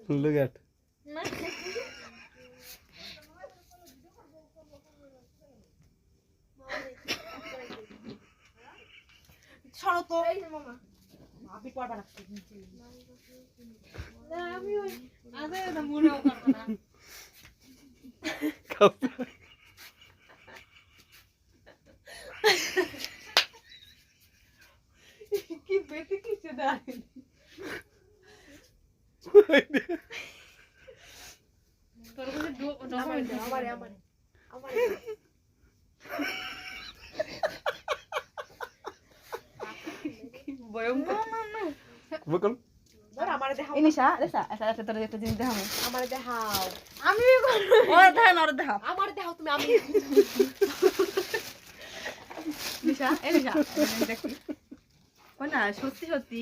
Look at. সরো তো এই যে মামা আপনি পারবা না না আমি ওই আরে না মনেও করব না কি বেটি কিছু দেয় তোর কাছে ডকুমেন্ট আমারে ভয়ঙ্কর বকল ধর আমারে দেখাও ইনিশা দেখা আচ্ছা তোর একটা জিনিস দেখাবো আমারে দেখাও আমি ওরে দেখা না ওরে দেখা আমারে দেখাও তুমি আমি ইনিশা ইনিশা দেখি ও না সত্যি সত্যি